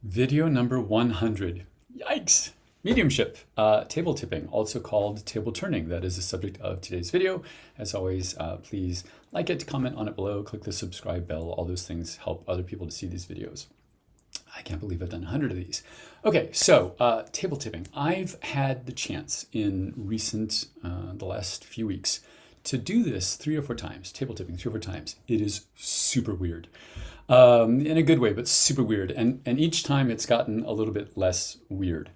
Video number 100. Yikes! Mediumship, table tipping, also called table turning. That is the subject of today's video. As always, please like it, comment on it below, click the subscribe bell. All those things help other people to see these videos. I can't believe I've done 100 of these. Okay, so table tipping. I've had the chance in the last few weeks to do this 3 or 4 times, table tipping 3 or 4 times. It is super weird. In a good way, but super weird. And each time it's gotten a little bit less weird.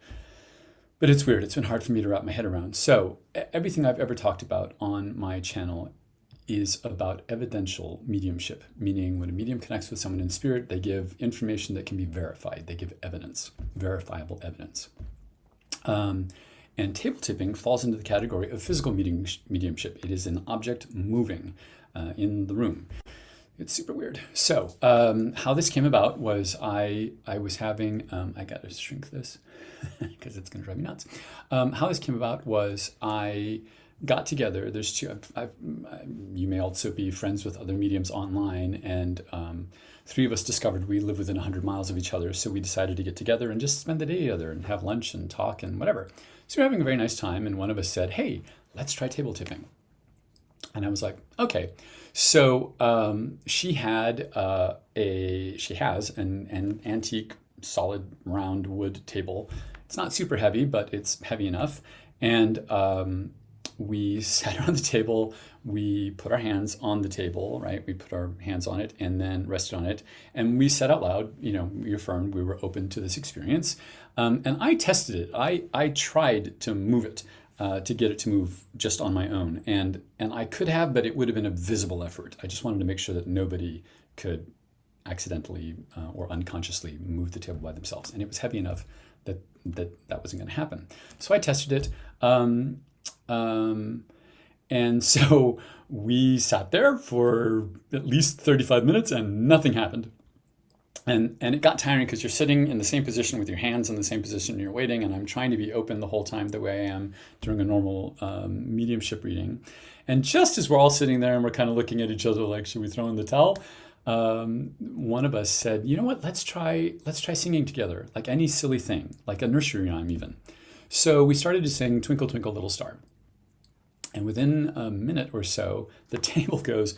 But it's weird. It's been hard for me to wrap my head around. So everything I've ever talked about on my channel is about evidential mediumship, meaning when a medium connects with someone in spirit, they give information that can be verified. They give evidence, verifiable evidence. And table tipping falls into the category of physical mediumship. It is an object moving in the room. It's super weird. So how this came about was I was having, I got to shrink this because it's going to drive me nuts. How this came about was I got together. There's two, you may also be friends with other mediums online, and 3 of us discovered we live within 100 miles of each other. So we decided to get together and just spend the day together and have lunch and talk and whatever. So we're having a very nice time. And one of us said, hey, let's try table tipping. And I was like, okay. So she has an antique solid round wood table. It's not super heavy, but it's heavy enough. And we sat around the table. We put our hands on the table, right? We put our hands on it and then rested on it. And we said out loud, we affirmed we were open to this experience. And I tested it. I tried to move it. To get it to move just on my own. And I could have, but it would have been a visible effort. I just wanted to make sure that nobody could accidentally or unconsciously move the table by themselves. And it was heavy enough that wasn't going to happen. So I tested it. And so we sat there for at least 35 minutes and nothing happened. And it got tiring because you're sitting in the same position with your hands in the same position and you're waiting, and I'm trying to be open the whole time the way I am during a normal mediumship reading. And just as we're all sitting there and we're kind of looking at each other like, should we throw in the towel? One of us said, you know what, let's try singing together, like any silly thing, like a nursery rhyme even. So we started to sing Twinkle, Twinkle, Little Star. And within a minute or so, the table goes,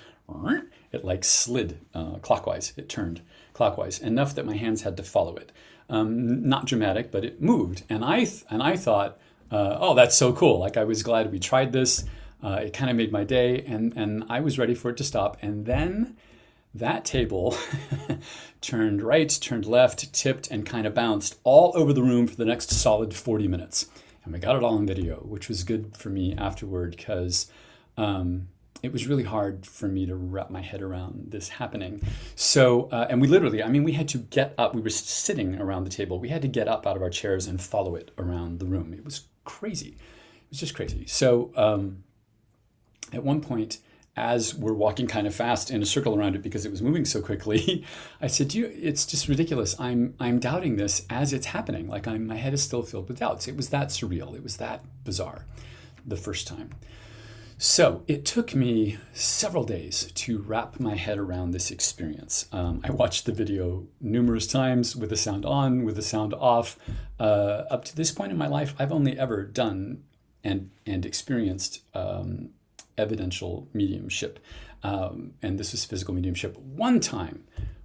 it like slid clockwise. It turned clockwise, enough that my hands had to follow it. Not dramatic, but it moved. And I thought, oh, that's so cool. Like, I was glad we tried this. It kind of made my day, and I was ready for it to stop. And then that table turned right, turned left, tipped, and kind of bounced all over the room for the next solid 40 minutes. And we got it all on video, which was good for me afterward because it was really hard for me to wrap my head around this happening. So, and we literally, we had to get up. We were sitting around the table. We had to get up out of our chairs and follow it around the room. It was crazy. It was just crazy. So at one point, as we're walking kind of fast in a circle around it because it was moving so quickly, I said, it's just ridiculous. I'm doubting this as it's happening. Like, my head is still filled with doubts. It was that surreal. It was that bizarre the first time. So it took me several days to wrap my head around this experience. I watched the video numerous times with the sound on, with the sound off. Up to this point in my life, I've only ever done and experienced evidential mediumship. And this was physical mediumship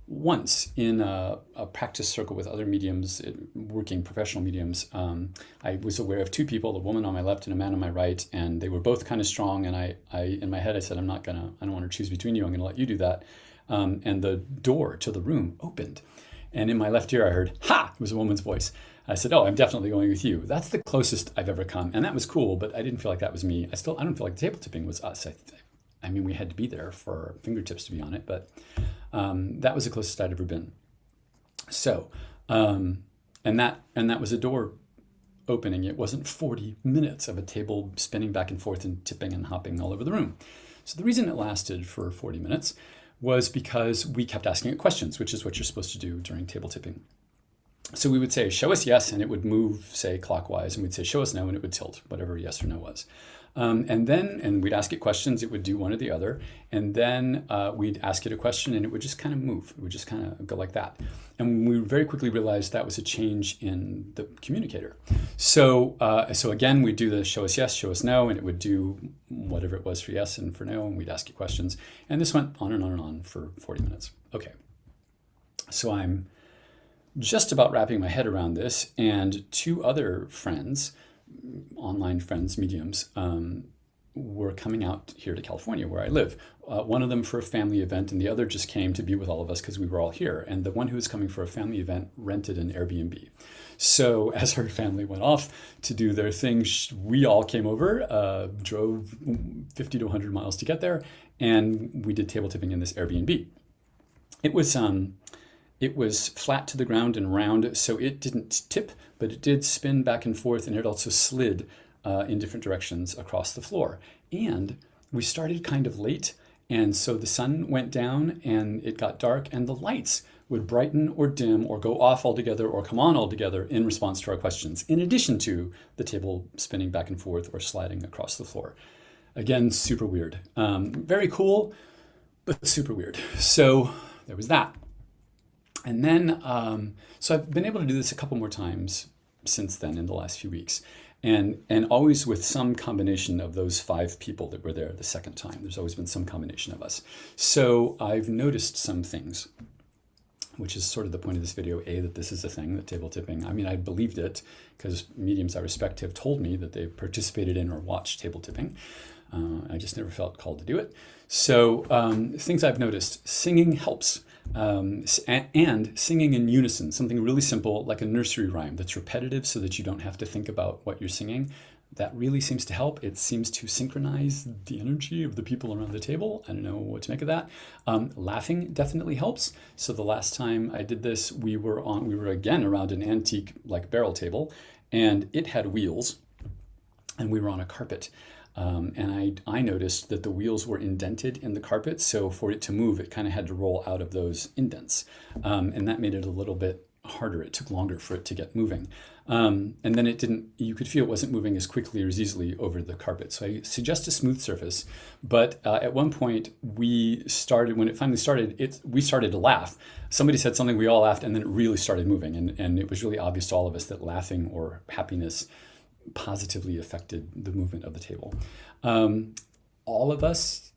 once in a practice circle with other mediums, working professional mediums. I was aware of 2 people, a woman on my left and a man on my right, and they were both kind of strong. And I in my head, I said, I don't want to choose between you. I'm going to let you do that. And the door to the room opened. And in my left ear, I heard, ha, it was a woman's voice. I said, oh, I'm definitely going with you. That's the closest I've ever come. And that was cool, but I didn't feel like that was me. I don't feel like the table tipping was us. We had to be there for our fingertips to be on it, but that was the closest I'd ever been. So, and that was a door opening. It wasn't 40 minutes of a table spinning back and forth and tipping and hopping all over the room. So the reason it lasted for 40 minutes was because we kept asking it questions, which is what you're supposed to do during table tipping. So we would say, show us yes, and it would move, say, clockwise, and we'd say, show us no, and it would tilt, whatever yes or no was. And we'd ask it questions, it would do one or the other. And then we'd ask it a question and it would just kind of move. It would just kind of go like that. And we very quickly realized that was a change in the communicator. So again, we'd do the show us yes, show us no, and it would do whatever it was for yes and for no, and we'd ask it questions. And this went on and on and on for 40 minutes. Okay. So I'm just about wrapping my head around this, and two other friends, online friends, mediums, were coming out here to California where I live. One of them for a family event, and the other just came to be with all of us because we were all here. And the one who was coming for a family event rented an Airbnb. So as her family went off to do their thing, we all came over, drove 50 to 100 miles to get there, and we did table tipping in this Airbnb. It was flat to the ground and round, so it didn't tip, but it did spin back and forth, and it also slid in different directions across the floor. And we started kind of late, and so the sun went down and it got dark, and the lights would brighten or dim or go off altogether or come on altogether in response to our questions, in addition to the table spinning back and forth or sliding across the floor. Again, super weird. Very cool, but super weird. So there was that. And then, so I've been able to do this a couple more times since then in the last few weeks. And always with some combination of those 5 people that were there the second time. There's always been some combination of us. So I've noticed some things, which is sort of the point of this video, that this is a thing, that table tipping. I mean, I believed it because mediums I respect have told me that they participated in or watched table tipping. I just never felt called to do it. So things I've noticed: singing helps. And singing in unison, something really simple like a nursery rhyme that's repetitive so that you don't have to think about what you're singing. That really seems to help. It seems to synchronize the energy of the people around the table. I don't know what to make of that. Laughing definitely helps. So the last time I did this, we were again around an antique like barrel table, and it had wheels, and we were on a carpet. And I noticed that the wheels were indented in the carpet, so for it to move, it kind of had to roll out of those indents. And that made it a little bit harder. It took longer for it to get moving. And then you could feel it wasn't moving as quickly or as easily over the carpet. So I suggest a smooth surface. But at one point, when it finally started, we started to laugh. Somebody said something, we all laughed, and then it really started moving. And it was really obvious to all of us that laughing or happiness positively affected the movement of the table. All of us,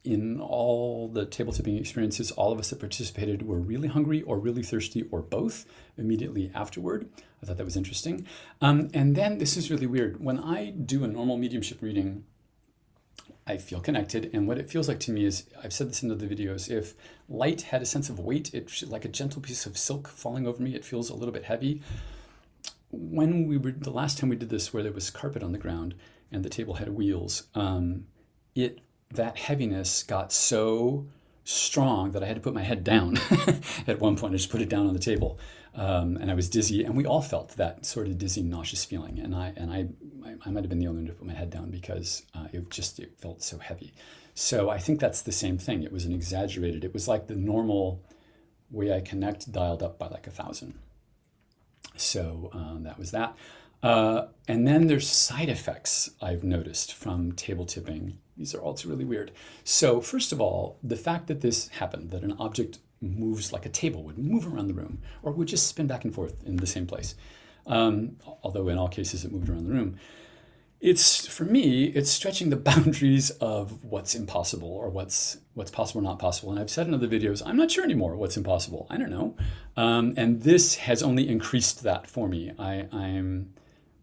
in all the table tipping experiences, all of us that participated were really hungry or really thirsty or both immediately afterward. I thought that was interesting. And then this is really weird. When I do a normal mediumship reading, I feel connected. And what it feels like to me is, I've said this in other videos, if light had a sense of weight, it's like a gentle piece of silk falling over me. It feels a little bit heavy. The last time we did this, where there was carpet on the ground and the table had wheels, that heaviness got so strong that I had to put my head down at one point. I just put it down on the table, and I was dizzy, and we all felt that sort of dizzy, nauseous feeling. And I might have been the only one to put my head down because it felt so heavy. So I think that's the same thing. It was it was like the normal way I connect dialed up by like 1,000. So that was that. And then there's side effects I've noticed from table tipping. These are also really weird. So first of all, the fact that this happened, that an object moves like a table would move around the room or would just spin back and forth in the same place. Although in all cases it moved around the room. For me, it's stretching the boundaries of what's impossible or what's possible or not possible. And I've said in other videos, I'm not sure anymore what's impossible. I don't know. And this has only increased that for me. I'm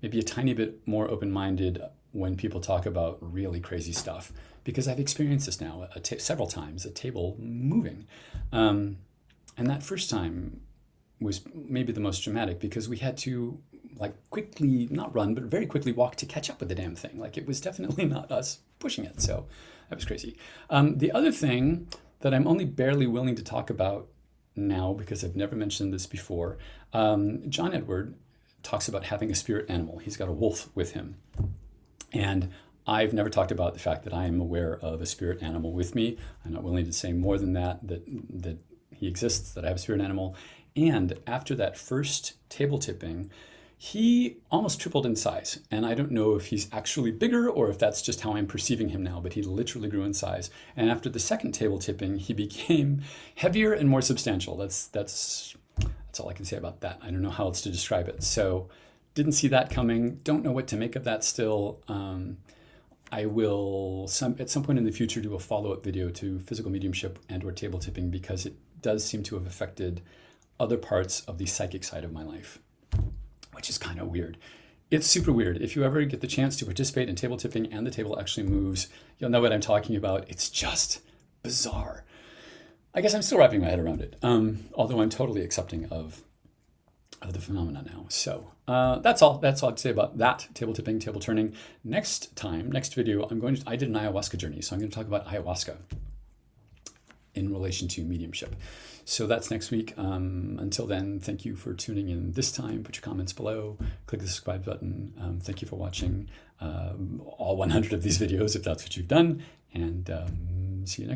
maybe a tiny bit more open-minded when people talk about really crazy stuff, because I've experienced this now several times, a table moving. And that first time was maybe the most dramatic because we had to quickly, not run, but very quickly walk to catch up with the damn thing. It was definitely not us pushing it. So that was crazy. The other thing that I'm only barely willing to talk about now, because I've never mentioned this before, John Edward talks about having a spirit animal. He's got a wolf with him. And I've never talked about the fact that I am aware of a spirit animal with me. I'm not willing to say more than that he exists, that I have a spirit animal. And after that first table tipping, he almost tripled in size. And I don't know if he's actually bigger or if that's just how I'm perceiving him now, but he literally grew in size. And after the second table tipping, he became heavier and more substantial. That's all I can say about that. I don't know how else to describe it. So didn't see that coming. Don't know what to make of that still. I will at some point in the future do a follow-up video to physical mediumship and or table tipping, because it does seem to have affected other parts of the psychic side of my life, which is kind of weird. It's super weird. If you ever get the chance to participate in table tipping and the table actually moves, you'll know what I'm talking about. It's just bizarre. I guess I'm still wrapping my head around it, although I'm totally accepting of the phenomena now. So that's all I'd say about that, table tipping, table turning. Next video, I did an ayahuasca journey, so I'm going to talk about ayahuasca in relation to mediumship. So that's next week. Until then, thank you for tuning in this time. Put your comments below, click the subscribe button. Thank you for watching all 100 of these videos, if that's what you've done, and see you next time.